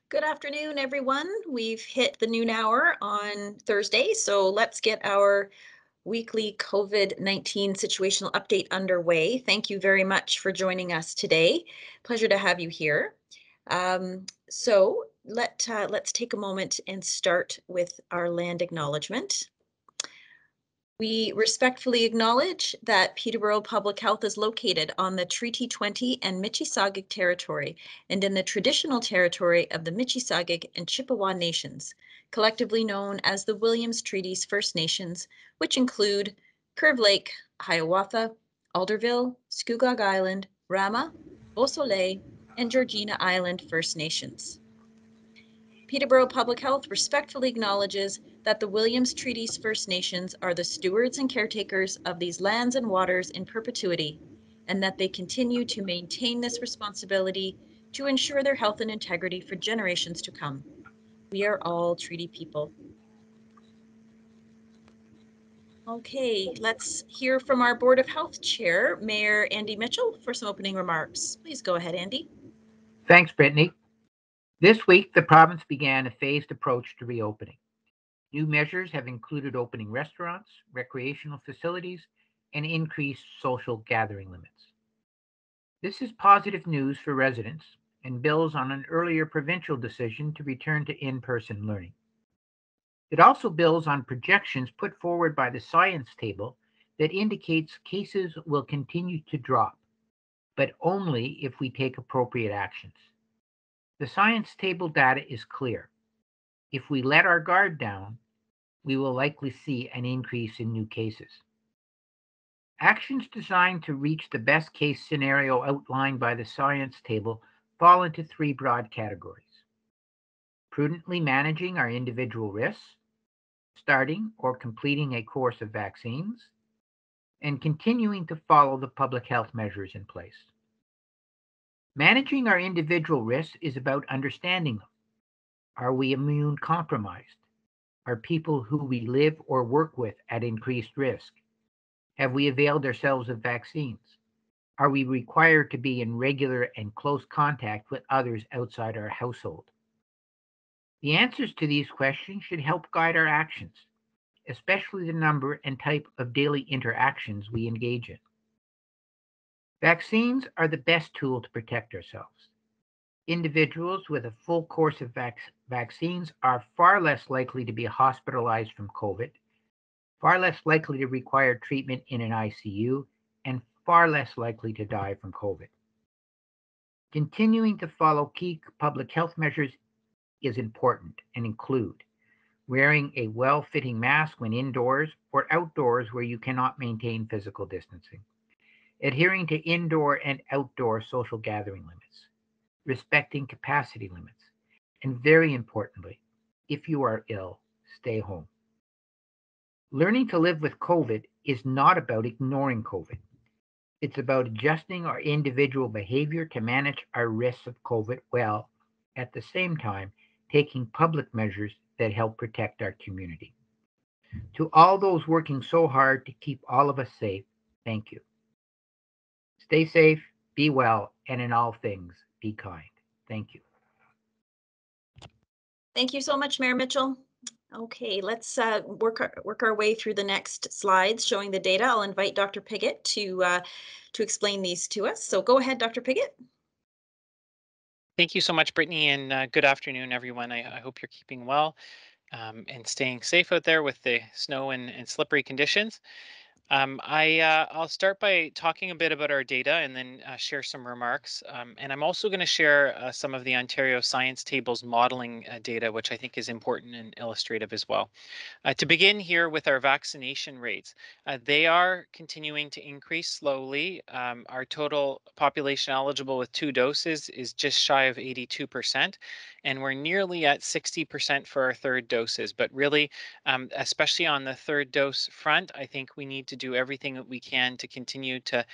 Good afternoon, everyone. We've hit the noon hour on Thursday, so let's get our weekly COVID-19 situational update underway. Thank you very much for joining us today. Pleasure to have you here. Let's take a moment and start with our land acknowledgement. We respectfully acknowledge that Peterborough Public Health is located on the Treaty 20 and Mississauga territory and in the traditional territory of the Mississauga and Chippewa Nations, collectively known as the Williams Treaties First Nations, which include Curve Lake, Hiawatha, Alderville, Scugog Island, Rama, Beausoleil, and Georgina Island First Nations. Peterborough Public Health respectfully acknowledges that the Williams Treaties First Nations are the stewards and caretakers of these lands and waters in perpetuity, and that they continue to maintain this responsibility to ensure their health and integrity for generations to come. We are all treaty people. Okay, let's hear from our Board of Health Chair, Mayor Andy Mitchell, for some opening remarks. Please go ahead, Andy. Thanks, Brittany. This week, the province began a phased approach to reopening. New measures have included opening restaurants, recreational facilities, and increased social gathering limits. This is positive news for residents and builds on an earlier provincial decision to return to in-person learning. It also builds on projections put forward by the science table that indicates cases will continue to drop, but only if we take appropriate actions. The science table data is clear. If we let our guard down, we will likely see an increase in new cases. Actions designed to reach the best case scenario outlined by the science table fall into three broad categories: prudently managing our individual risks, starting or completing a course of vaccines, and continuing to follow the public health measures in place. Managing our individual risks is about understanding them. Are we immune compromised? Are people who we live or work with at increased risk? Have we availed ourselves of vaccines? Are we required to be in regular and close contact with others outside our household? The answers to these questions should help guide our actions, especially the number and type of daily interactions we engage in. Vaccines are the best tool to protect ourselves. Individuals with a full course of vaccines are far less likely to be hospitalized from COVID, far less likely to require treatment in an ICU, and far less likely to die from COVID. Continuing to follow key public health measures is important and include wearing a well-fitting mask when indoors or outdoors where you cannot maintain physical distancing, adhering to indoor and outdoor social gathering limits, respecting capacity limits, and very importantly, if you are ill, stay home. Learning to live with COVID is not about ignoring COVID. It's about adjusting our individual behavior to manage our risks of COVID while, at the same time, taking public measures that help protect our community. To all those working so hard to keep all of us safe, thank you. Stay safe, be well, and in all things, be kind. Thank you. Thank you so much, Mayor Mitchell. Okay, let's work our way through the next slides showing the data. I'll invite Dr. Pigott to explain these to us. So go ahead, Dr. Pigott. Thank you so much, Brittany, and good afternoon, everyone. I hope you're keeping well and staying safe out there with the snow and slippery conditions. I'll start by talking a bit about our data and then share some remarks. And I'm also going to share some of the Ontario Science Table's modeling data, which I think is important and illustrative as well. To begin here with our vaccination rates, they are continuing to increase slowly. Our total population eligible with 2 doses is just shy of 82%, and we're nearly at 60% for our 3rd doses. But really, especially on the 3rd dose front, I think we need to do everything that we can to continue to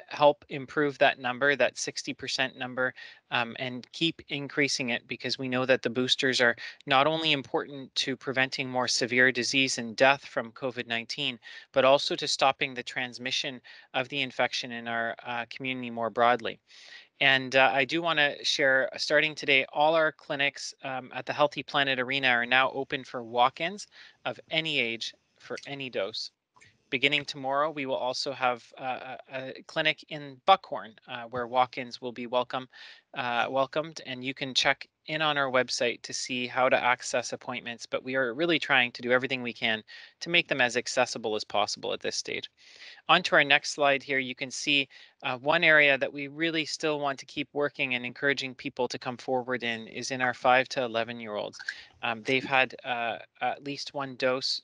help improve that number, that 60% number, and keep increasing it, because we know that the boosters are not only important to preventing more severe disease and death from COVID-19, but also to stopping the transmission of the infection in our community more broadly. And I do want to share, starting today, all our clinics at the Healthy Planet Arena are now open for walk-ins of any age for any dose. Beginning tomorrow, we will also have a clinic in Buckhorn where walk-ins will be welcomed, and you can check in on our website to see how to access appointments. But we are really trying to do everything we can to make them as accessible as possible at this stage. On to our next slide here, you can see one area that we really still want to keep working and encouraging people to come forward in is in our 5 to 11-year-olds. They've had at least one dose,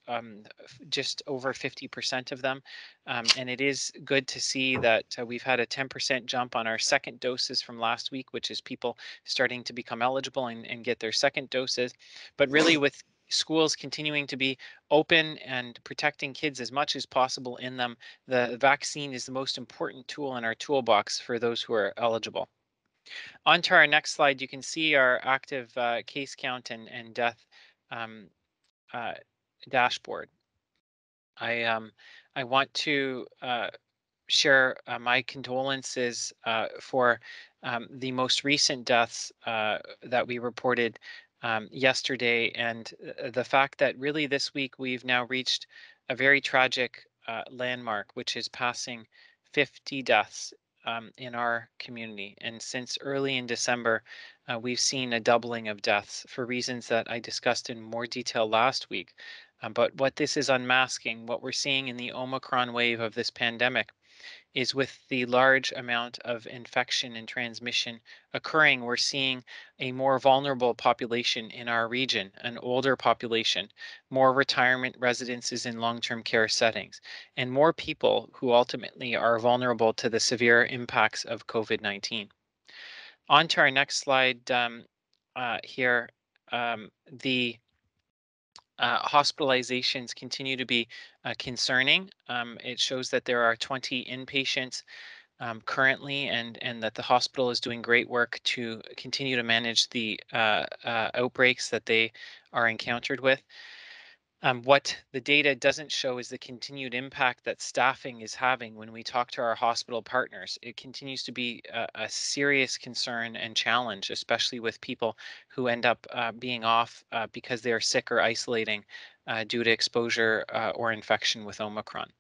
just over 50% of them. And it is good to see that we've had a 10% jump on our second doses from last week, which is people starting to become eligible and get their second doses. But really, with schools continuing to be open and protecting kids as much as possible in them, the vaccine is the most important tool in our toolbox for those who are eligible. On to our next slide, you can see our active case count and death um, uh, dashboard. I want to share my condolences for the most recent deaths that we reported yesterday, and the fact that really this week we've now reached a very tragic landmark, which is passing 50 deaths in our community. And since early in December, we've seen a doubling of deaths for reasons that I discussed in more detail last week. But what this is unmasking, what we're seeing in the Omicron wave of this pandemic, is with the large amount of infection and transmission occurring, we're seeing a more vulnerable population in our region, an older population, more retirement residences in long-term care settings, and more people who ultimately are vulnerable to the severe impacts of COVID-19. On to our next slide here. The hospitalizations continue to be concerning. It shows that there are 20 inpatients currently, and that the hospital is doing great work to continue to manage the outbreaks that they are encountered with. What the data doesn't show is the continued impact that staffing is having when we talk to our hospital partners. It continues to be a serious concern and challenge, especially with people who end up being off because they are sick or isolating due to exposure or infection with Omicron.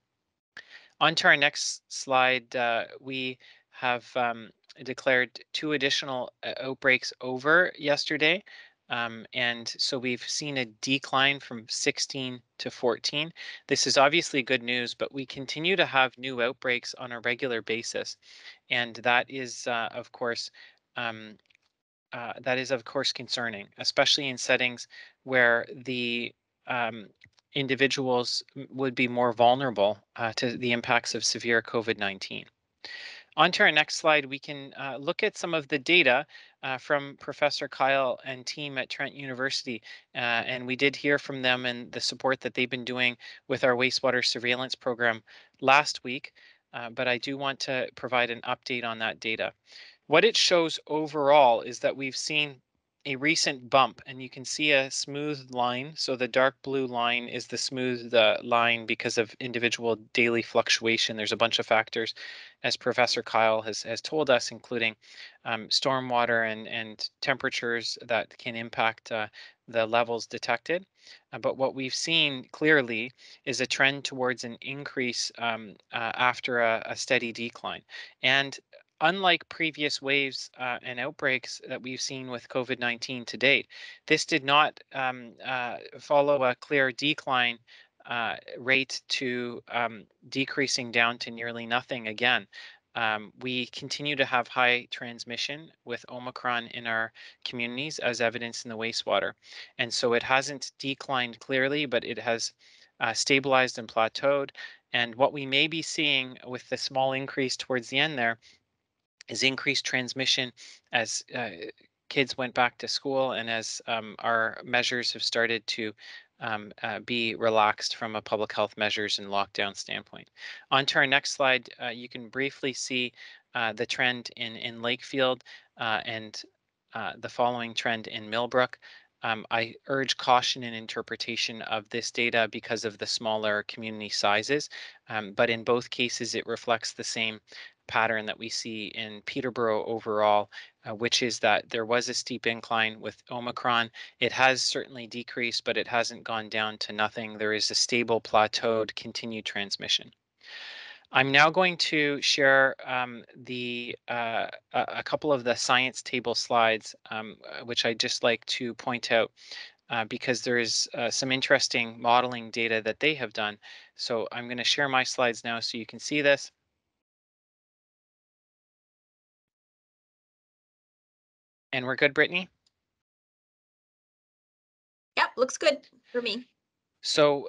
On to our next slide, we have declared 2 additional outbreaks over yesterday. And so we've seen a decline from 16 to 14. This is obviously good news, but we continue to have new outbreaks on a regular basis. And that is, of course, concerning, especially in settings where the individuals would be more vulnerable to the impacts of severe COVID-19. On to our next slide, we can look at some of the data from Professor Kyle and team at Trent University. And we did hear from them and the support that they've been doing with our wastewater surveillance program last week. But I do want to provide an update on that data. What it shows overall is that we've seen a recent bump, and you can see a smooth line. So the dark blue line is the smooth line because of individual daily fluctuation. There's a bunch of factors, as Professor Kyle has told us, including stormwater and temperatures that can impact the levels detected. But what we've seen clearly is a trend towards an increase after a steady decline. And unlike previous waves and outbreaks that we've seen with COVID-19 to date, this did not follow a clear decline rate to decreasing down to nearly nothing again. We continue to have high transmission with Omicron in our communities, as evidenced in the wastewater. And so it hasn't declined clearly, but it has stabilized and plateaued. And what we may be seeing with the small increase towards the end there is increased transmission as kids went back to school and as our measures have started to be relaxed from a public health measures and lockdown standpoint. On to our next slide, you can briefly see the trend in Lakefield and the following trend in Millbrook. I urge caution in interpretation of this data because of the smaller community sizes, but in both cases it reflects the same pattern that we see in Peterborough overall, which is that there was a steep incline with Omicron. It has certainly decreased, but it hasn't gone down to nothing. There is a stable, plateaued, continued transmission. I'm now going to share a couple of the science table slides, which I just like to point out because there is some interesting modeling data that they have done. So I'm going to share my slides now so you can see this. And we're good, Brittany? Yep, looks good for me. So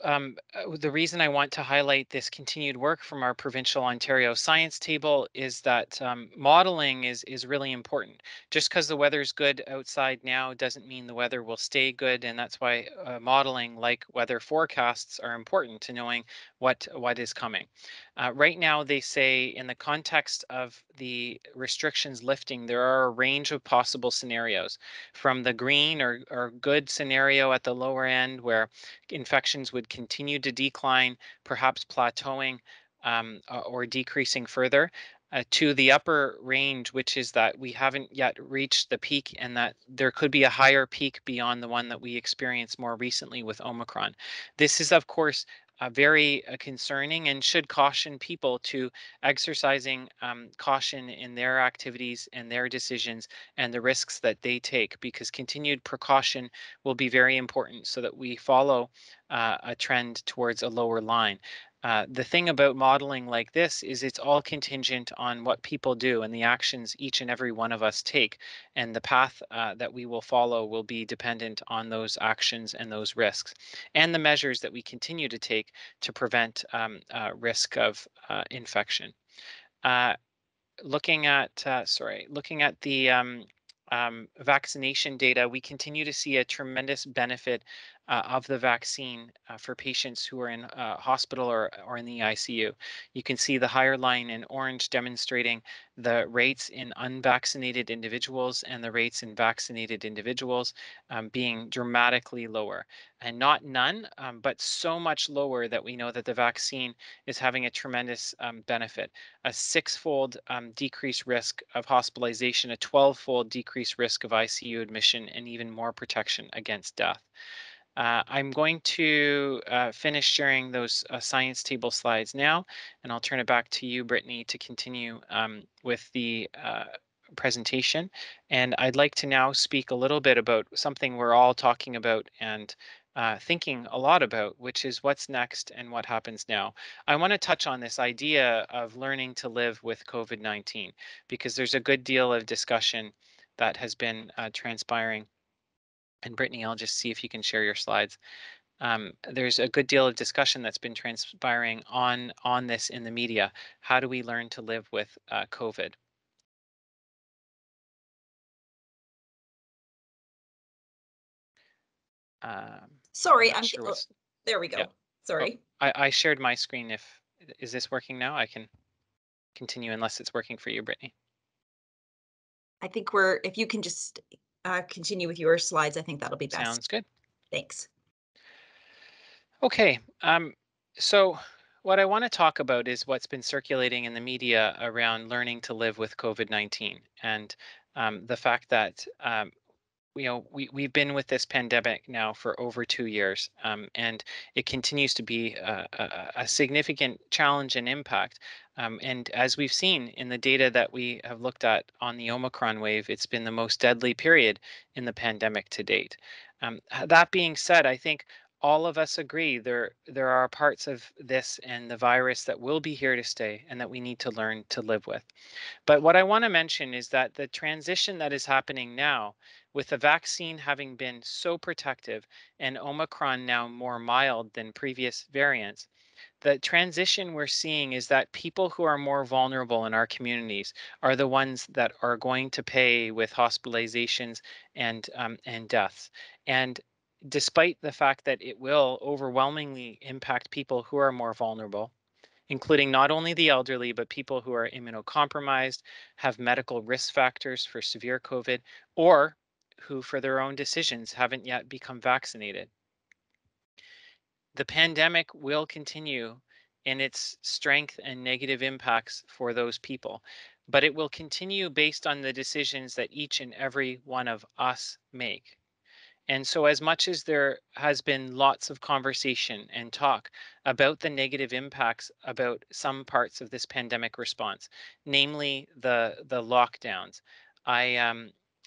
the reason I want to highlight this continued work from our provincial Ontario science table is that modeling is really important. Just because the weather's good outside now doesn't mean the weather will stay good, and that's why modeling, like weather forecasts, are important to knowing what is coming. Right now, they say in the context of the restrictions lifting, there are a range of possible scenarios, from the green or good scenario at the lower end where infections would continue to decline, perhaps plateauing or decreasing further, to the upper range, which is that we haven't yet reached the peak and that there could be a higher peak beyond the one that we experienced more recently with Omicron. This is, of course, very concerning and should caution people to exercising caution in their activities and their decisions and the risks that they take, because continued precaution will be very important so that we follow a trend towards a lower line. The thing about modeling like this is it's all contingent on what people do and the actions each and every one of us take. And the path that we will follow will be dependent on those actions and those risks and the measures that we continue to take to prevent risk of infection. Uh, looking at the vaccination data, we continue to see a tremendous benefit of the vaccine for patients who are in hospital or in the ICU. You can see the higher line in orange demonstrating the rates in unvaccinated individuals and the rates in vaccinated individuals being dramatically lower. And not none, but so much lower that we know that the vaccine is having a tremendous benefit. A six-fold decreased risk of hospitalization, a 12-fold decreased risk of ICU admission, and even more protection against death. I'm going to finish sharing those science table slides now, and I'll turn it back to you, Brittany, to continue with the presentation. And I'd like to now speak a little bit about something we're all talking about and thinking a lot about, which is what's next and what happens now. I want to touch on this idea of learning to live with COVID-19, because there's a good deal of discussion that has been transpiring. And Brittany, I'll just see if you can share your slides. There's a good deal of discussion that's been transpiring on this in the media. How do we learn to live with COVID? Sorry, not sure what's, there we go. yeah. Sorry. I shared my screen. Is this working now? I can continue unless it's working for you, Brittany. I think if you can just continue with your slides, I think that'll be best. Sounds good. Thanks. Okay. So what I want to talk about is what's been circulating in the media around learning to live with COVID-19 and the fact that we've been with this pandemic now for over 2 years, and it continues to be a significant challenge and impact. And as we've seen in the data that we have looked at on the Omicron wave, it's been the most deadly period in the pandemic to date. That being said, I think all of us agree there are parts of this and the virus that will be here to stay and that we need to learn to live with. But what I want to mention is that the transition that is happening now, with the vaccine having been so protective and Omicron now more mild than previous variants, the transition we're seeing is that people who are more vulnerable in our communities are the ones that are going to pay with hospitalizations and deaths. And despite the fact that it will overwhelmingly impact people who are more vulnerable, including not only the elderly, but people who are immunocompromised, have medical risk factors for severe COVID, or who, for their own decisions, haven't yet become vaccinated. The pandemic will continue in its strength and negative impacts for those people. But it will continue based on the decisions that each and every one of us make. And so, as much as there has been lots of conversation and talk about the negative impacts about some parts of this pandemic response, namely the lockdowns, I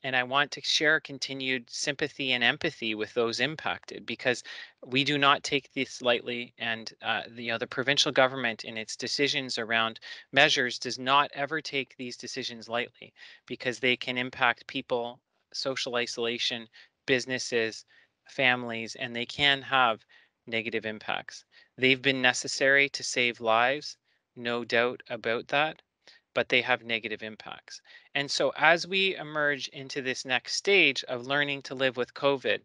and I want to share continued sympathy and empathy with those impacted, because we do not take this lightly, and the provincial government in its decisions around measures does not ever take these decisions lightly, because they can impact people, social isolation, businesses, families, and they can have negative impacts. They've been necessary to save lives, no doubt about that, but they have negative impacts. And so, as we emerge into this next stage of learning to live with COVID,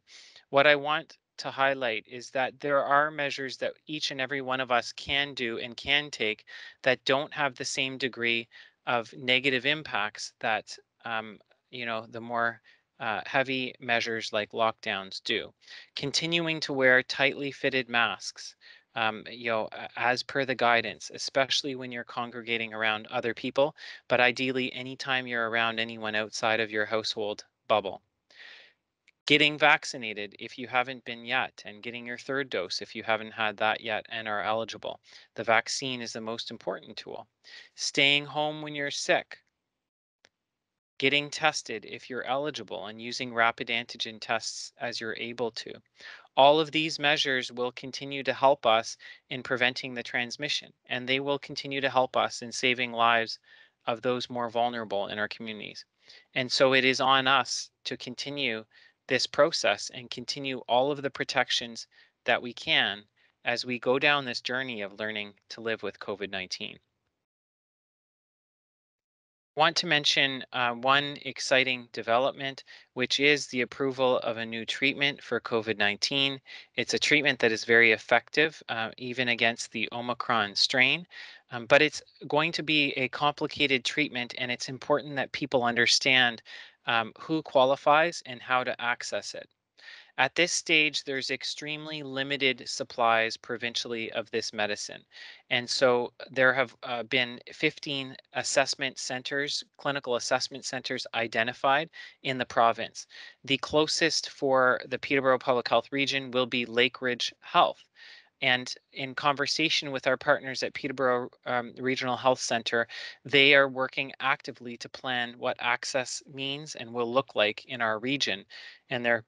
what I want to highlight is that there are measures that each and every one of us can do and can take that don't have the same degree of negative impacts that the more heavy measures like lockdowns do. Continuing to wear tightly fitted masks, as per the guidance, especially when you're congregating around other people, but ideally anytime you're around anyone outside of your household bubble. Getting vaccinated if you haven't been yet, and getting your third dose if you haven't had that yet and are eligible. The vaccine is the most important tool. Staying home when you're sick, getting tested if you're eligible, and using rapid antigen tests as you're able to. All of these measures will continue to help us in preventing the transmission, and they will continue to help us in saving lives of those more vulnerable in our communities. And so it is on us to continue this process and continue all of the protections that we can as we go down this journey of learning to live with COVID-19. Want to mention one exciting development, which is the approval of a new treatment for COVID-19. It's a treatment that is very effective, even against the Omicron strain, but it's going to be a complicated treatment, and it's important that people understand who qualifies and how to access it. At this stage, there's extremely limited supplies provincially of this medicine. And so there have been 15 assessment centers, clinical assessment centers identified in the province. The closest for the Peterborough Public Health region will be Lakeridge Health. And in conversation with our partners at Peterborough Regional Health Centre, they are working actively to plan what access means and will look like in our region. And they're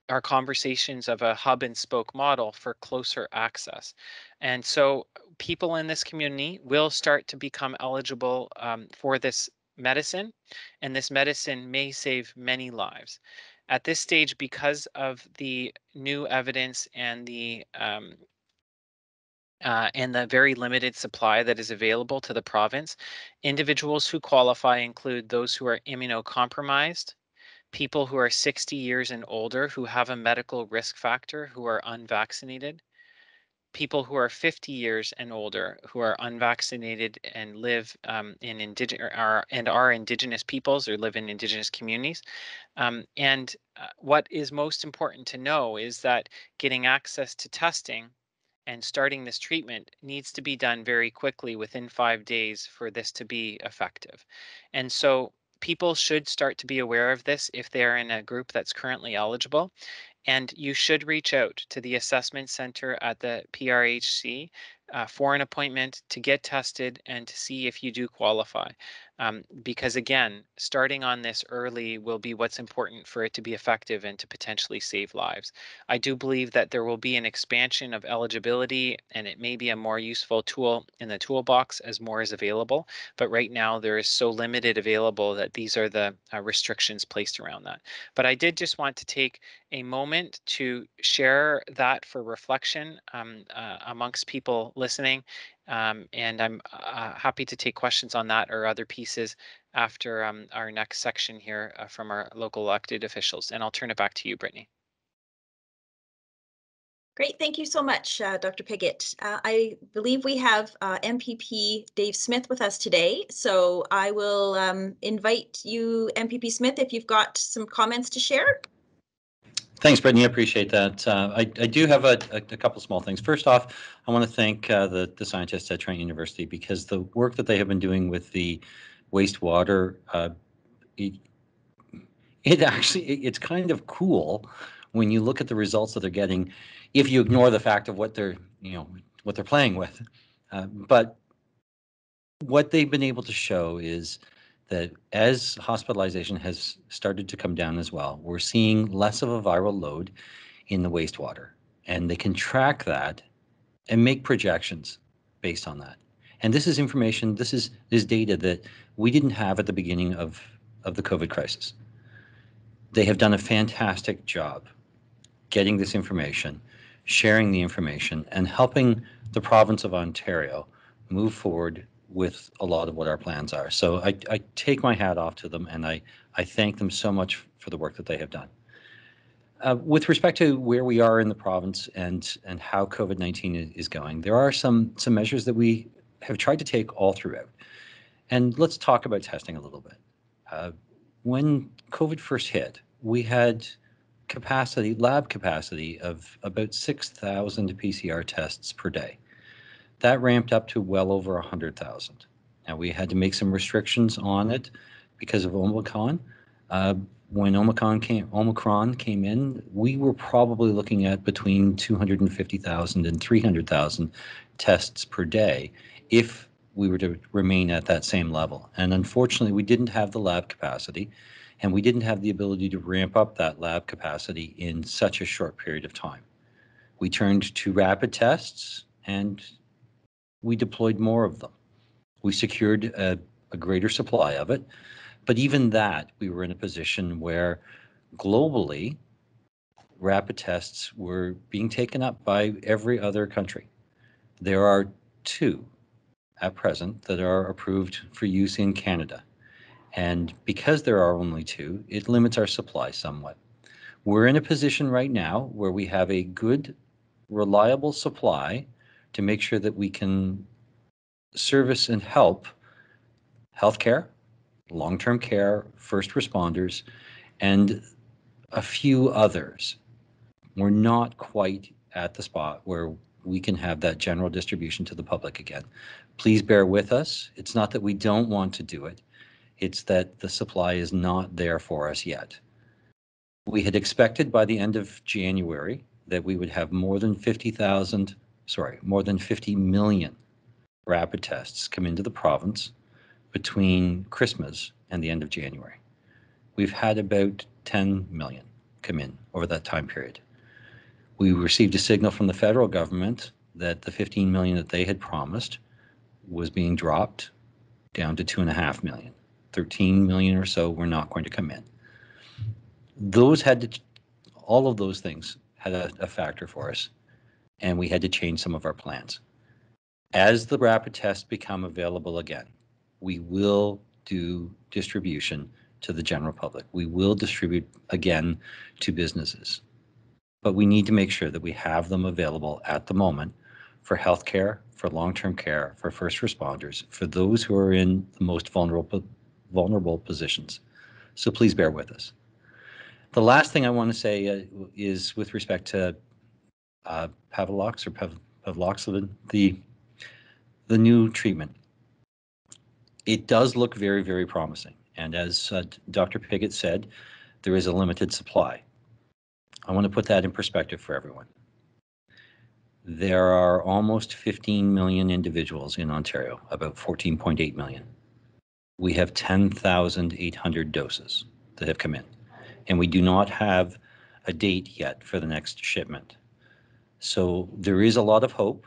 our conversations of a hub and spoke model for closer access. And so people in this community will start to become eligible for this medicine, and this medicine may save many lives. At this stage, because of the new evidence and the very limited supply that is available to the province, individuals who qualify include those who are immunocompromised, people who are 60 years and older who have a medical risk factor who are unvaccinated, people who are 50 years and older who are unvaccinated and live in are Indigenous peoples or live in Indigenous communities. And what is most important to know is that getting access to testing and starting this treatment needs to be done very quickly within 5 days for this to be effective. And so people should start to be aware of this if they're in a group that's currently eligible. And you should reach out to the assessment center at the PRHC for an appointment to get tested and to see if you do qualify. Because again, starting on this early will be what's important for it to be effective and to potentially save lives. I do believe that there will be an expansion of eligibility, and it may be a more useful tool in the toolbox as more is available. But right now there is so limited available that these are the restrictions placed around that. But I did just want to take a moment to share that for reflection amongst people listening. And I'm happy to take questions on that or other pieces after our next section here from our local elected officials. And I'll turn it back to you, Brittany. Great, thank you so much, Dr. Pigott. I believe we have MPP Dave Smith with us today, so I will invite you, MPP Smith, if you've got some comments to share. Thanks, Brittany. I appreciate that. I do have a couple small things. First off, I want to thank the scientists at Trent University, because the work that they have been doing with the wastewater, it's kind of cool when you look at the results that they're getting, if you ignore the fact of what they're playing with. But what they've been able to show is that as hospitalization has started to come down as well, we're seeing less of a viral load in the wastewater, and they can track that and make projections based on that. And this is information, this is data that we didn't have at the beginning of the COVID crisis. They have done a fantastic job getting this information, sharing the information, and helping the province of Ontario move forward with a lot of what our plans are. So I take my hat off to them, and I thank them so much for the work that they have done. With respect to where we are in the province and how COVID-19 is going, there are some measures that we have tried to take all throughout. And let's talk about testing a little bit. When COVID first hit, we had lab capacity of about 6,000 PCR tests per day. That ramped up to well over 100,000. Now, we had to make some restrictions on it because of Omicron. When Omicron came in, we were probably looking at between 250,000 and 300,000 tests per day if we were to remain at that same level. And unfortunately, we didn't have the lab capacity, and we didn't have the ability to ramp up that lab capacity in such a short period of time. We turned to rapid tests, and we deployed more of them. We secured a greater supply of it. But even that, we were in a position where globally, rapid tests were being taken up by every other country. There are 2 at present that are approved for use in Canada. And because there are only 2, it limits our supply somewhat. We're in a position right now where we have a good, reliable supply to make sure that we can service and help healthcare, long-term care, first responders, and a few others. We're not quite at the spot where we can have that general distribution to the public again. Please bear with us. It's not that we don't want to do it. It's that the supply is not there for us yet. We had expected by the end of January that we would have more than 50 million rapid tests come into the province between Christmas and the end of January. We've had about 10 million come in over that time period. We received a signal from the federal government that the 15 million that they had promised was being dropped down to 2.5 million. 13 million or so were not going to come in. All of those things had a factor for us, and we had to change some of our plans. As the rapid tests become available again, we will do distribution to the general public. We will distribute again to businesses. But we need to make sure that we have them available at the moment for healthcare, for long-term care, for first responders, for those who are in the most vulnerable positions. So please bear with us. The last thing I want to say is with respect to Pavloxivin, the new treatment. It does look very, very promising. And as Dr. Pigott said, there is a limited supply. I want to put that in perspective for everyone. There are almost 15 million individuals in Ontario, about 14.8 million. We have 10,800 doses that have come in, and we do not have a date yet for the next shipment. So there is a lot of hope.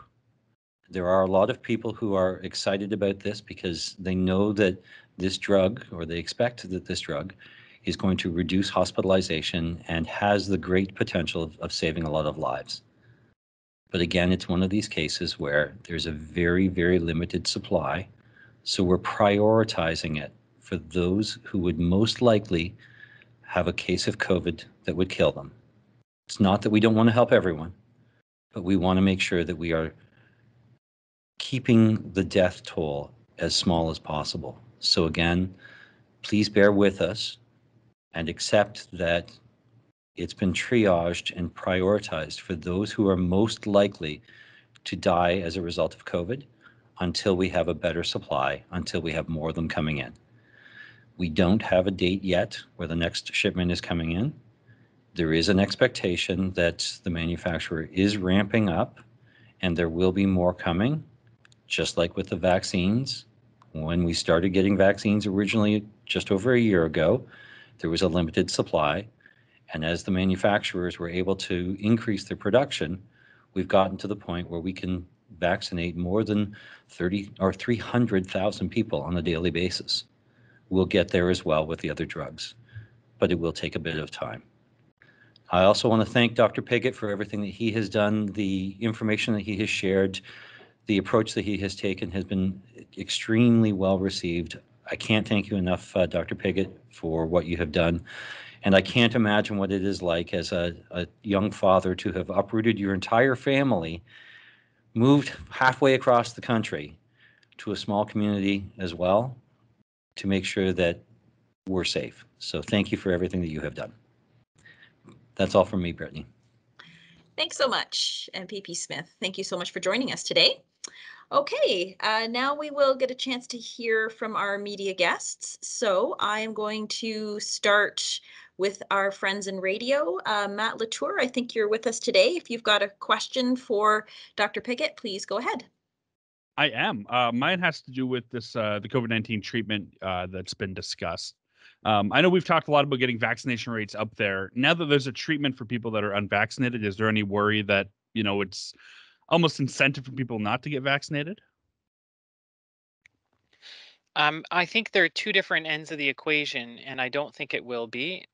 There are a lot of people who are excited about this because they know that this drug, or they expect that this drug, is going to reduce hospitalization and has the great potential of saving a lot of lives. But again, it's one of these cases where there's a very, very limited supply. So we're prioritizing it for those who would most likely have a case of COVID that would kill them. It's not that we don't want to help everyone, but we want to make sure that we are keeping the death toll as small as possible. So again, please bear with us and accept that It's been triaged and prioritized for those who are most likely to die as a result of COVID until we have a better supply, until we have more of them coming in. We don't have a date yet where the next shipment is coming in. There is an expectation that the manufacturer is ramping up and there will be more coming, just like with the vaccines. When we started getting vaccines originally just over a year ago, there was a limited supply. And as the manufacturers were able to increase their production, we've gotten to the point where we can vaccinate more than 30 or 300,000 people on a daily basis. We'll get there as well with the other drugs, but it will take a bit of time. I also want to thank Dr. Pigott for everything that he has done, the information that he has shared, the approach that he has taken has been extremely well received. I can't thank you enough, Dr. Pigott, for what you have done. And I can't imagine what it is like as a young father to have uprooted your entire family, moved halfway across the country to a small community as well to make sure that we're safe. So thank you for everything that you have done. That's all from me, Brittany. Thanks so much, MPP Smith. Thank you so much for joining us today. Okay, now we will get a chance to hear from our media guests. So I am going to start with our friends in radio. Matt Latour, I think you're with us today. If you've got a question for Dr. Pigott, please go ahead. I am. Mine has to do with this the COVID-19 treatment that's been discussed. I know we've talked a lot about getting vaccination rates up there. Now that there's a treatment for people that are unvaccinated, is there any worry that, it's almost incentive for people not to get vaccinated? I think there are two different ends of the equation, and I don't think it will be.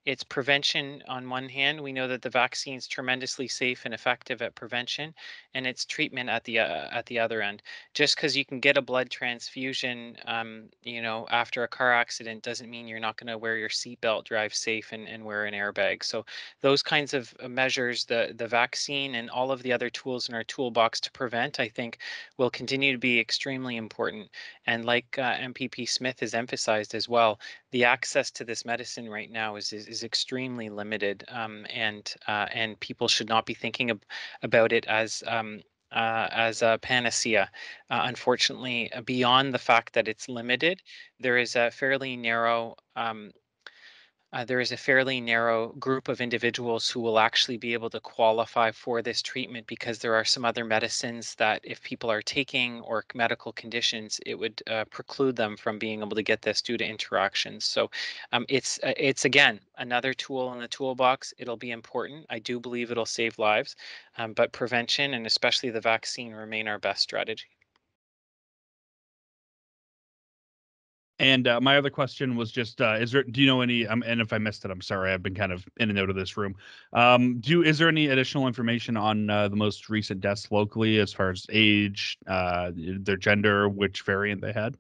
It's prevention on one hand. We know that the vaccine is tremendously safe and effective at prevention, and it's treatment at the other end. Just because you can get a blood transfusion, after a car accident, doesn't mean you're not going to wear your seatbelt, drive safe, and wear an airbag. So those kinds of measures, the vaccine and all of the other tools in our toolbox to prevent, I think, will continue to be extremely important. And like MPP Smith has emphasized as well, the access to this medicine right now is extremely limited, and people should not be thinking about it as a panacea. Unfortunately, beyond the fact that it's limited, there is a fairly narrow group of individuals who will actually be able to qualify for this treatment, because there are some other medicines that if people are taking or medical conditions, it would preclude them from being able to get this due to interactions. So it's again, another tool in the toolbox. It'll be important. I do believe it'll save lives, but prevention and especially the vaccine remain our best strategy. And my other question was just, do you know any, and if I missed it, I'm sorry, I've been kind of in and out of this room. Is there any additional information on the most recent deaths locally as far as age, their gender, which variant they had?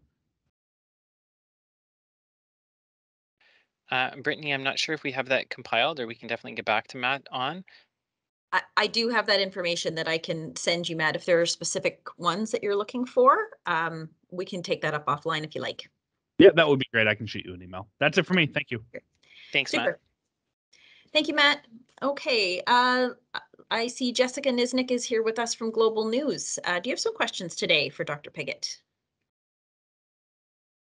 Brittany, I'm not sure if we have that compiled, or we can definitely get back to Matt on. I do have that information that I can send you, Matt. If there are specific ones that you're looking for, we can take that up offline if you like. Yeah, that would be great. I can shoot you an email. That's it for me. Thank you. Thanks, Super. Matt. Thank you, Matt. Okay, I see Jessica Nisnik is here with us from Global News. Do you have some questions today for Dr. Pigott?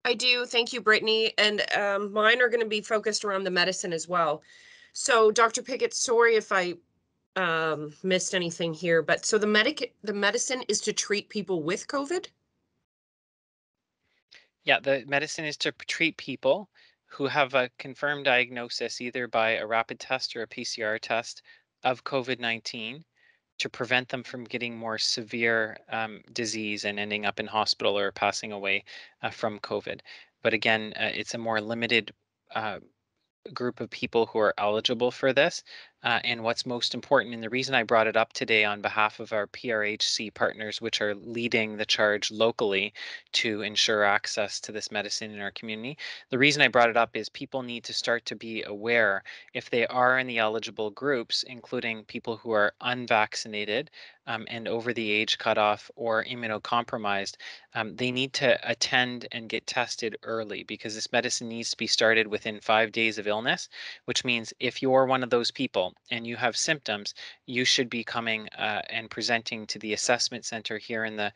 I do. Thank you, Brittany. And mine are going to be focused around the medicine as well. So, Dr. Pigott, sorry if I missed anything here, but so the medicine is to treat people with COVID? Yeah, the medicine is to treat people who have a confirmed diagnosis, either by a rapid test or a PCR test, of COVID-19, to prevent them from getting more severe disease and ending up in hospital or passing away from COVID. But again, it's a more limited group of people who are eligible for this. and what's most important. And the reason I brought it up today on behalf of our PRHC partners, which are leading the charge locally to ensure access to this medicine in our community, the reason I brought it up is people need to start to be aware if they are in the eligible groups, including people who are unvaccinated and over the age cutoff or immunocompromised, they need to attend and get tested early because this medicine needs to be started within 5 days of illness, which means if you're one of those people and you have symptoms, you should be coming and presenting to the assessment center here in the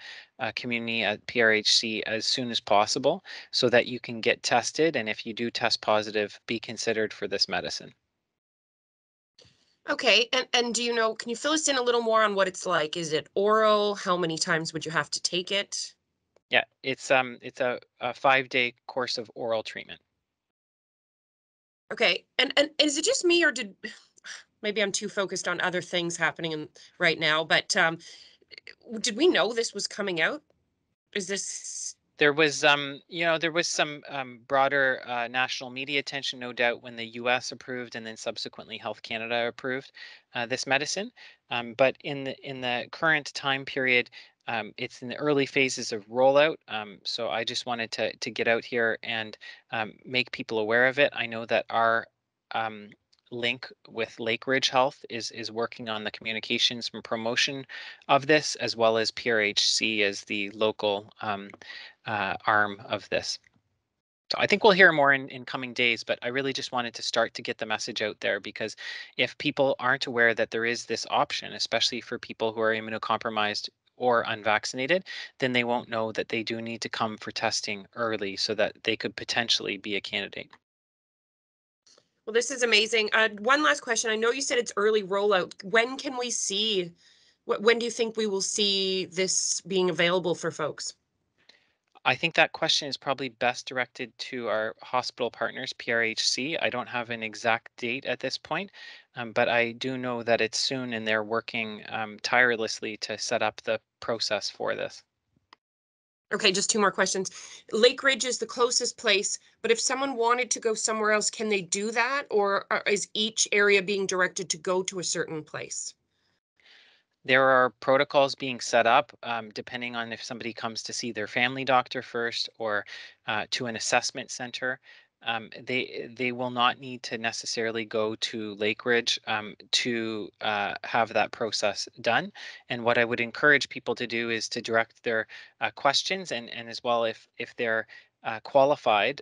community at PRHC as soon as possible so that you can get tested. And if you do test positive, be considered for this medicine. Okay, and do you know, can you fill us in a little more on what it's like? Is it oral? How many times would you have to take it? Yeah, it's a 5-day course of oral treatment. Okay, and is it just me, or did maybe I'm too focused on other things happening right now, but did we know this was coming out? Is this There was, there was some broader national media attention, no doubt, when the U.S. approved and then subsequently Health Canada approved this medicine. But in the current time period, it's in the early phases of rollout. So I just wanted to get out here and make people aware of it. I know that our link with Lake Ridge Health is working on the communications and promotion of this, as well as PRHC as the local arm of this. So I think we'll hear more in coming days, but I really just wanted to start to get the message out there, because if people aren't aware that there is this option, especially for people who are immunocompromised or unvaccinated, then they won't know that they do need to come for testing early so that they could potentially be a candidate. Well, this is amazing. One last question. I know you said it's early rollout. When can we see, when do you think we will see this being available for folks? I think that question is probably best directed to our hospital partners, PRHC. I don't have an exact date at this point, but I do know that it's soon and they're working tirelessly to set up the process for this. Okay, just two more questions. Lake Ridge is the closest place, but if someone wanted to go somewhere else, can they do that? Or is each area being directed to go to a certain place? There are protocols being set up depending on if somebody comes to see their family doctor first or to an assessment center. They will not need to necessarily go to Lake Ridge to have that process done. And what I would encourage people to do is to direct their questions, and as well, if they're qualified,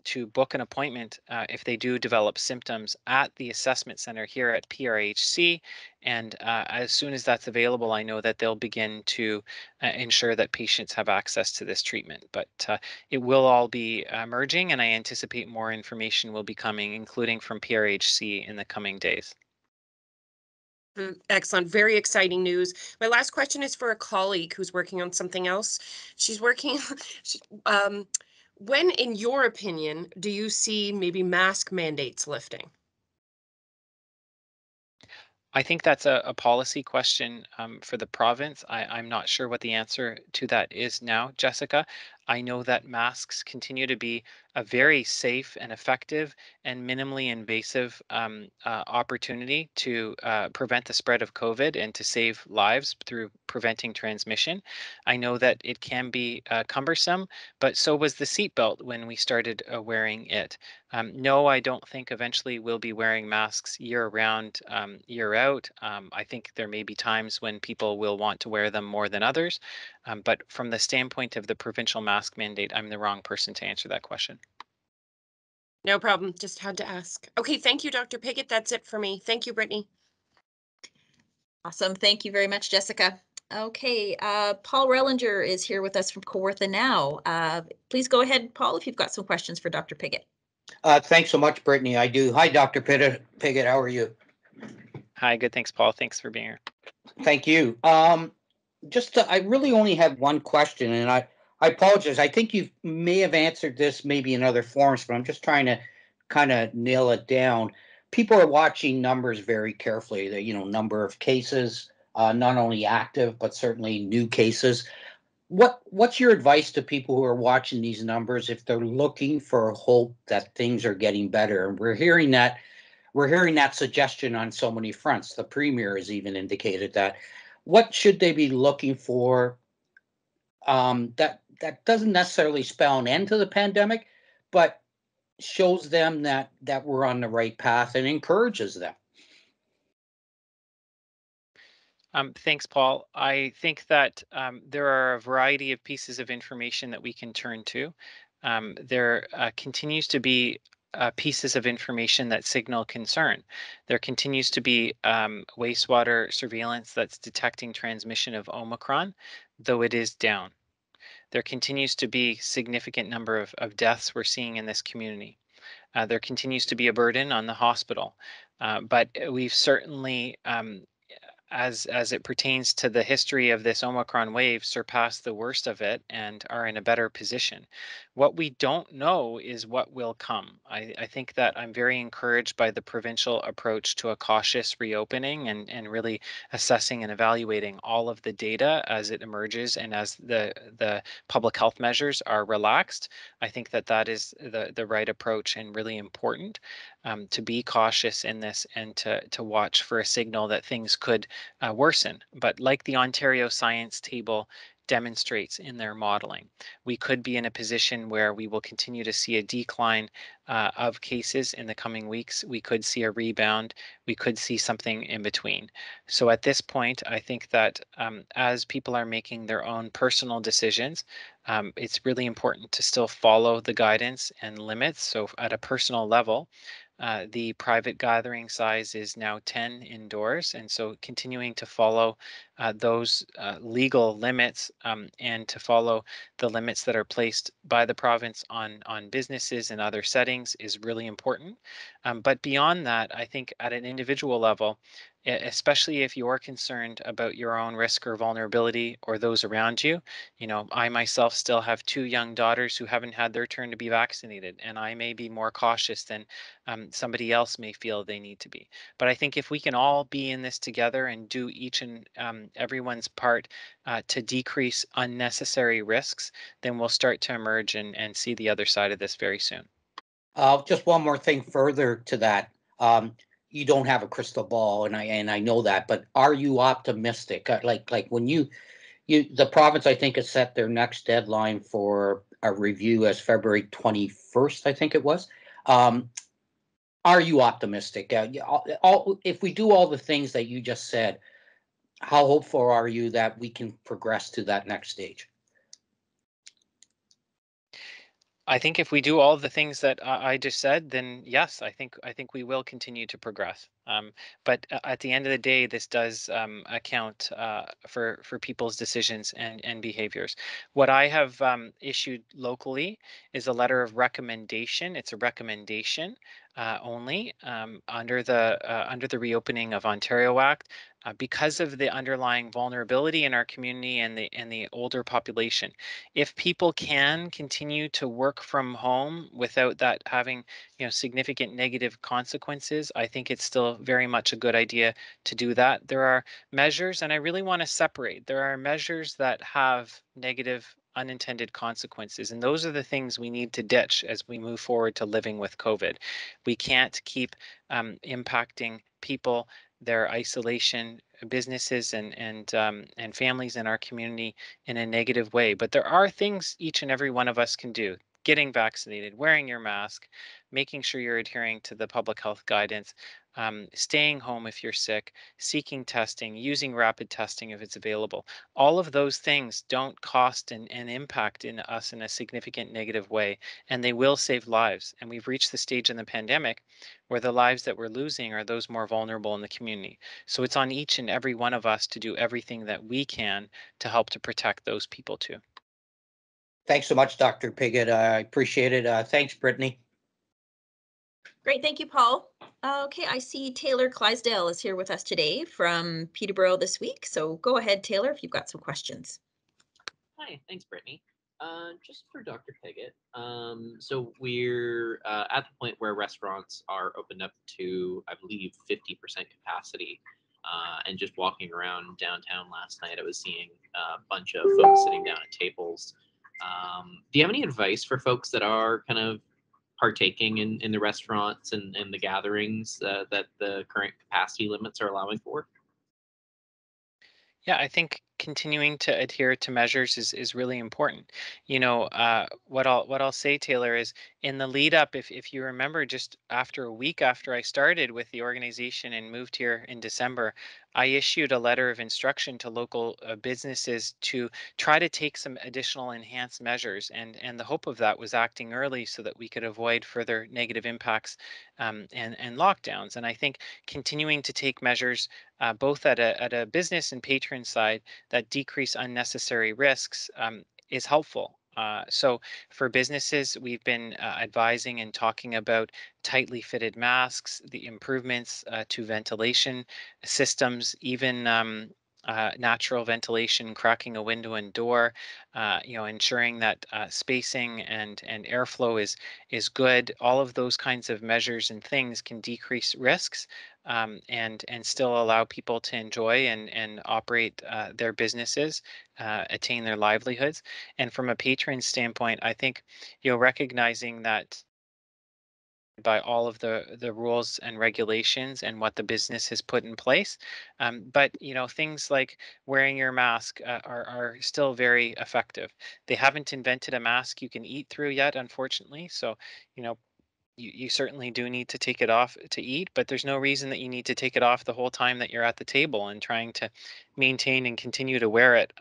to book an appointment if they do develop symptoms at the assessment center here at PRHC. And as soon as that's available, I know that they'll begin to ensure that patients have access to this treatment. But it will all be merging, and I anticipate more information will be coming, including from PRHC, in the coming days. Excellent. Very exciting news. My last question is for a colleague who's working on something else. She's working, when, in your opinion, do you see maybe mask mandates lifting? I think that's a policy question for the province. I'm not sure what the answer to that is now, Jessica. I know that masks continue to be a very safe and effective and minimally invasive opportunity to prevent the spread of COVID and to save lives through preventing transmission. I know that it can be cumbersome, but so was the seatbelt when we started wearing it. No, I don't think eventually we'll be wearing masks year round, year out. I think there may be times when people will want to wear them more than others. But from the standpoint of the provincial mask mandate, I'm the wrong person to answer that question. No problem. Just had to ask. Okay, thank you, Dr. Piggott. That's it for me. Thank you, Brittany. Awesome. Thank you very much, Jessica. Okay, Paul Rellinger is here with us from Kawartha Now. Please go ahead, Paul, if you've got some questions for Dr. Piggott. Thanks so much, Brittany. I do. Hi, Dr. Piggott. How are you? Hi, good. Thanks, Paul. Thanks for being here. Thank you. I really only have one question, and I apologize. I think you may have answered this maybe in other forms, but I'm just trying to kind of nail it down. People are watching numbers very carefully. The number of cases, not only active but certainly new cases. What's your advice to people who are watching these numbers if they're looking for hope that things are getting better? And we're hearing that we're hearing that suggestion on so many fronts. The premier has even indicated that. What should they be looking for? That doesn't necessarily spell an end to the pandemic, but shows them that we're on the right path and encourages them. Thanks, Paul. I think that there are a variety of pieces of information that we can turn to. There continues to be pieces of information that signal concern. There continues to be wastewater surveillance that's detecting transmission of Omicron, though it is down. There continues to be significant number of deaths we're seeing in this community. There continues to be a burden on the hospital, but we've certainly as it pertains to the history of this Omicron wave, surpassed the worst of it and are in a better position. What we don't know is what will come. I think that I'm very encouraged by the provincial approach to a cautious reopening and really assessing and evaluating all of the data as it emerges and as the public health measures are relaxed. I think that that is the right approach and really important to be cautious in this and to watch for a signal that things could worsen. But like the Ontario Science Table demonstrates in their modeling, we could be in a position where we will continue to see a decline of cases in the coming weeks. We could see a rebound. We could see something in between. So at this point, I think that as people are making their own personal decisions, it's really important to still follow the guidance and limits. So at a personal level, the private gathering size is now 10 indoors, and so continuing to follow those legal limits and to follow the limits that are placed by the province on businesses and other settings is really important. But beyond that, I think at an individual level, especially if you're concerned about your own risk or vulnerability or those around you, you know, I myself still have 2 young daughters who haven't had their turn to be vaccinated, and I may be more cautious than somebody else may feel they need to be. But I think if we can all be in this together and do each and everyone's part to decrease unnecessary risks, then we'll start to emerge and see the other side of this very soon. Just one more thing further to that. You don't have a crystal ball, and I know that, but are you optimistic? Like when the province, I think, has set their next deadline for a review as February 21st, I think it was. Are you optimistic? If we do all the things that you just said, how hopeful are you that we can progress to that next stage? I think if we do all the things that I just said, then yes, I think we will continue to progress. But at the end of the day, this does account for people's decisions and behaviors. What I have issued locally is a letter of recommendation. It's a recommendation only under the Reopening of Ontario Act. Because of the underlying vulnerability in our community and the older population, if people can continue to work from home without that having significant negative consequences, I think it's still very much a good idea to do that. There are measures, and I really want to separate. There are measures that have negative unintended consequences, and those are the things we need to ditch as we move forward to living with COVID. We can't keep impacting people, their isolation, businesses and families in our community in a negative way. But there are things each and every one of us can do. Getting vaccinated, wearing your mask, making sure you're adhering to the public health guidance, staying home if you're sick, seeking testing, using rapid testing if it's available. All of those things don't cost and impact in us in a significant negative way, and they will save lives. And we've reached the stage in the pandemic where the lives that we're losing are those more vulnerable in the community. So it's on each and every one of us to do everything that we can to help to protect those people too. Thanks so much, Dr. Pigott. I appreciate it. Thanks, Brittany. Great, thank you, Paul. Okay, I see Taylor Clydesdale is here with us today from Peterborough this week. So go ahead, Taylor, if you've got some questions. Hi, thanks, Brittany. Just for Dr. Pigott, so we're at the point where restaurants are opened up to, I believe, 50% capacity. And just walking around downtown last night, I was seeing a bunch of folks sitting down at tables. Do you have any advice for folks that are kind of partaking in the restaurants and the gatherings that the current capacity limits are allowing for? Yeah, I think continuing to adhere to measures is really important. What I'll say, Taylor, is in the lead up, if you remember, just after a week after I started with the organization and moved here in December, I issued a letter of instruction to local businesses to try to take some additional enhanced measures, and the hope of that was acting early so that we could avoid further negative impacts and lockdowns. And I think continuing to take measures both at a business and patron side that decrease unnecessary risks is helpful. So for businesses, we've been advising and talking about tightly fitted masks, the improvements to ventilation systems, even natural ventilation, cracking a window and door, ensuring that spacing and airflow is good. All of those kinds of measures and things can decrease risks and still allow people to enjoy and operate their businesses, attain their livelihoods. And from a patron standpoint, I think recognizing that by all of the rules and regulations and what the business has put in place. But things like wearing your mask are still very effective. They haven't invented a mask you can eat through yet, unfortunately. So you know you certainly do need to take it off to eat, but there's no reason that you need to take it off the whole time that you're at the table. And trying to maintain and continue to wear it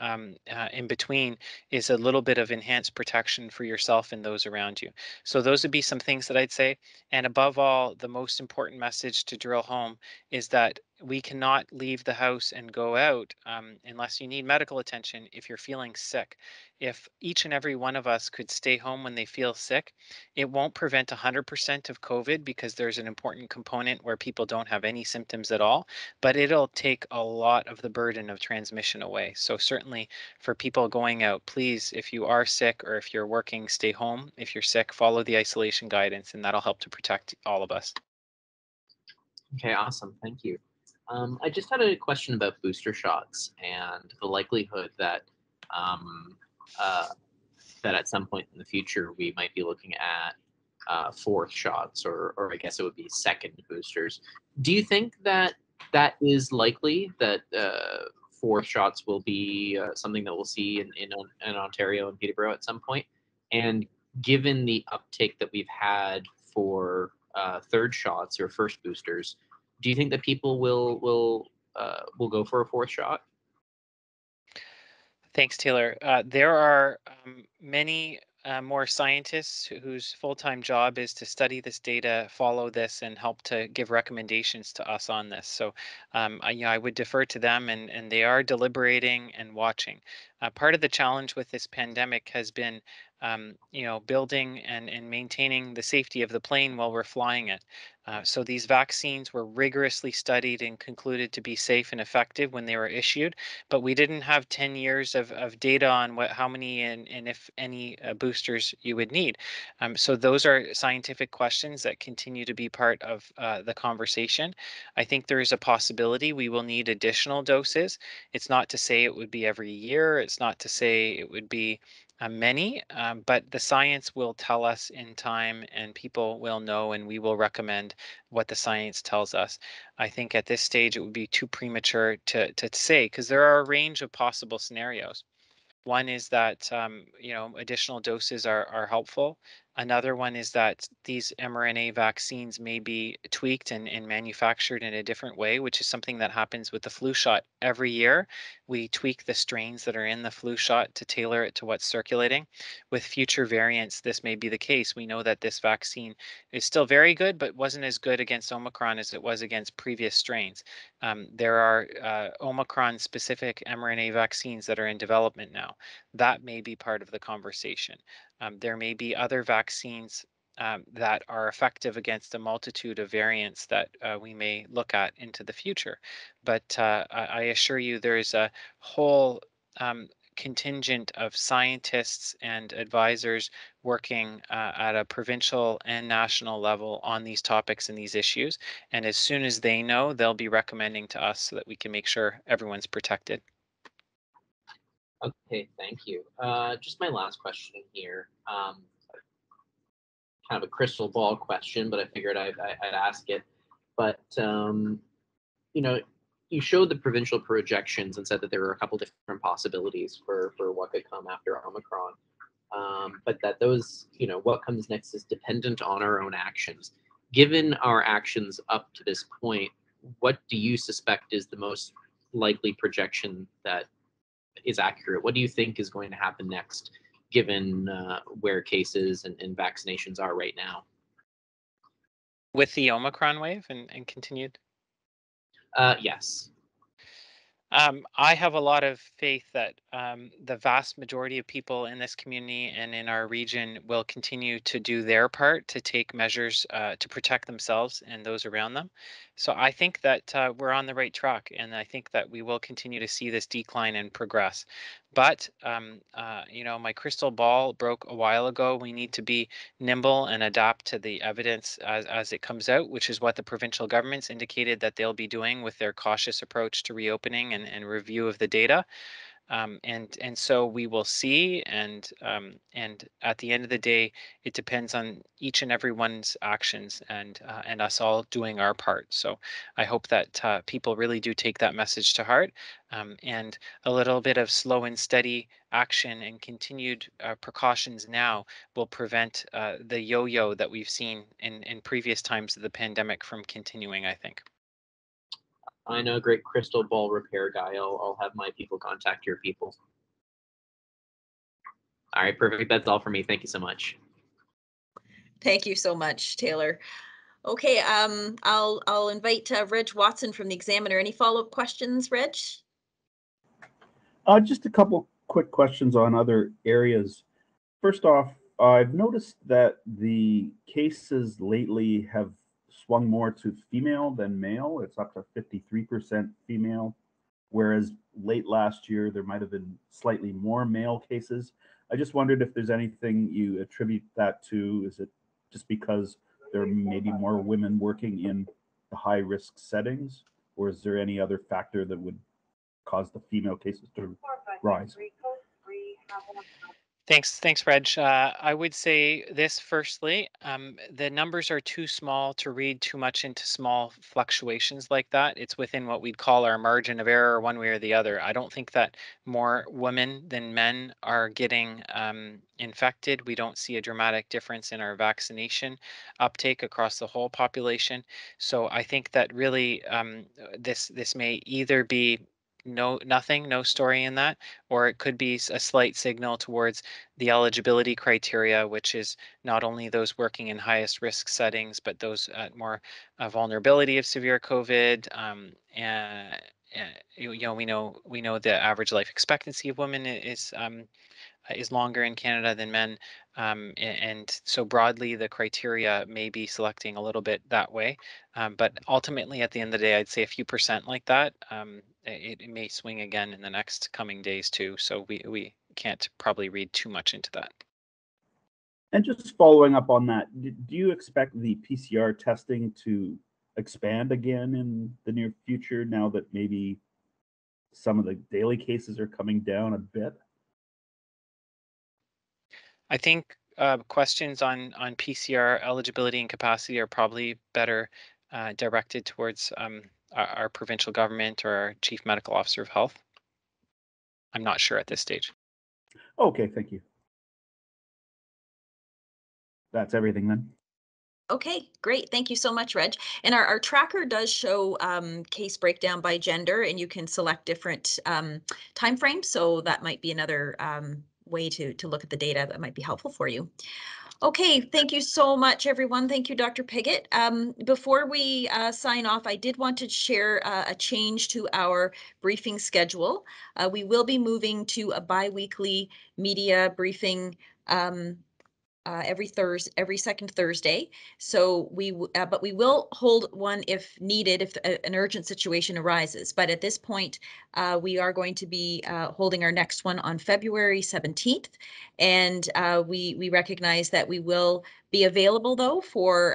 in between is a little bit of enhanced protection for yourself and those around you. So those would be some things that I'd say. And above all, the most important message to drill home is that we cannot leave the house and go out unless you need medical attention if you're feeling sick. If each and every one of us could stay home when they feel sick, it won't prevent 100% of COVID because there's an important component where people don't have any symptoms at all, but it'll take a lot of the burden of transmission away. So certainly for people going out, please, if you are sick or if you're working, stay home. If you're sick, follow the isolation guidance, and that'll help to protect all of us. Okay, awesome. Thank you. I just had a question about booster shots and the likelihood that that at some point in the future we might be looking at fourth shots, or I guess it would be second boosters. Do you think that that is likely, that fourth shots will be something that we'll see in Ontario and Peterborough at some point? And given the uptake that we've had for third shots or first boosters, do you think that people will go for a fourth shot? Thanks, Taylor. There are many more scientists whose full-time job is to study this data, follow this, and help to give recommendations to us on this. So I would defer to them, and they are deliberating and watching. Part of the challenge with this pandemic has been building and maintaining the safety of the plane while we're flying it. So these vaccines were rigorously studied and concluded to be safe and effective when they were issued, but we didn't have 10 years of data on how many and if any boosters you would need. So those are scientific questions that continue to be part of the conversation. I think there is a possibility we will need additional doses. It's not to say it would be every year. It's not to say it would be many, but the science will tell us in time, and people will know, and we will recommend what the science tells us. I think at this stage it would be too premature to say, because there are a range of possible scenarios. One is that additional doses are helpful. Another one is that these mRNA vaccines may be tweaked and manufactured in a different way, which is something that happens with the flu shot every year. We tweak the strains that are in the flu shot to tailor it to what's circulating. With future variants, this may be the case. We know that this vaccine is still very good, but wasn't as good against Omicron as it was against previous strains. There are Omicron-specific mRNA vaccines that are in development now. That may be part of the conversation. There may be other vaccines that are effective against a multitude of variants that we may look at into the future. But I assure you there is a whole contingent of scientists and advisors working at a provincial and national level on these topics and these issues. And as soon as they know, they'll be recommending to us so that we can make sure everyone's protected. Okay, thank you. Just my last question here. kind of a crystal ball question, but I figured I'd ask it. But you know, you showed the provincial projections and said that there were a couple different possibilities for what could come after Omicron. But that those, what comes next is dependent on our own actions. Given our actions up to this point, what do you suspect is the most likely projection that is accurate? What do you think is going to happen next, given where cases and vaccinations are right now? With the Omicron wave and continued? Yes. I have a lot of faith that the vast majority of people in this community and in our region will continue to do their part to take measures to protect themselves and those around them. So I think that we're on the right track, and I think that we will continue to see this decline and progress. But my crystal ball broke a while ago. We need to be nimble and adapt to the evidence as it comes out, which is what the provincial governments indicated that they'll be doing with their cautious approach to reopening and review of the data. And so we will see, and at the end of the day, it depends on each and everyone's actions and us all doing our part. So I hope that people really do take that message to heart, and a little bit of slow and steady action and continued precautions now will prevent the yo-yo that we've seen in previous times of the pandemic from continuing, I think. I know a great crystal ball repair guy. I'll have my people contact your people. All right, perfect. That's all for me. Thank you so much. Thank you so much, Taylor. Okay, I'll invite Reg Watson from the Examiner. Any follow-up questions, Reg? Just a couple quick questions on other areas. First off, I've noticed that the cases lately have swung more to female than male. It's up to 53% female, whereas late last year there might have been slightly more male cases. I just wondered if there's anything you attribute that to. Is it just because there may be more women working in the high-risk settings, or is there any other factor that would cause the female cases to rise? Thanks, Reg. I would say this firstly, the numbers are too small to read too much into small fluctuations like that. It's within what we'd call our margin of error one way or the other. I don't think that more women than men are getting infected. We don't see a dramatic difference in our vaccination uptake across the whole population. So I think that really this may either be no story in that, or it could be a slight signal towards the eligibility criteria, which is not only those working in highest risk settings, but those at more vulnerability of severe COVID. And we know the average life expectancy of women is longer in Canada than men. And so broadly, the criteria may be selecting a little bit that way. But ultimately, at the end of the day, I'd say a few percent like that. It may swing again in the next coming days too. So we can't probably read too much into that. And just following up on that, do you expect the PCR testing to expand again in the near future now that maybe some of the daily cases are coming down a bit? I think questions on PCR eligibility and capacity are probably better directed towards our provincial government or our chief medical officer of health. I'm not sure at this stage. Okay, thank you. That's everything then. Okay, great. Thank you so much, Reg. And our tracker does show case breakdown by gender, and you can select different timeframes. So that might be another way to look at the data that might be helpful for you. Okay, thank you so much, everyone. Thank you, Dr. Pigott. Before we sign off, I did want to share a change to our briefing schedule. We will be moving to a bi-weekly media briefing every second Thursday. So but we will hold one if needed, if an urgent situation arises. But at this point, we are going to be holding our next one on February 17th. And we recognize that we will be available though for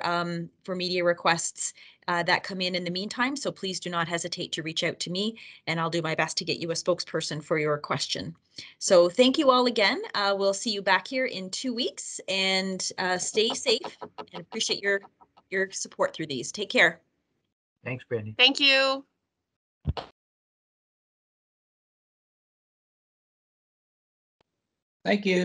media requests that come in the meantime. So please do not hesitate to reach out to me, and I'll do my best to get you a spokesperson for your question. So thank you all again. We'll see you back here in 2 weeks, and stay safe, and appreciate your support through these. Take care. Thanks, Brittany. Thank you. Thank you.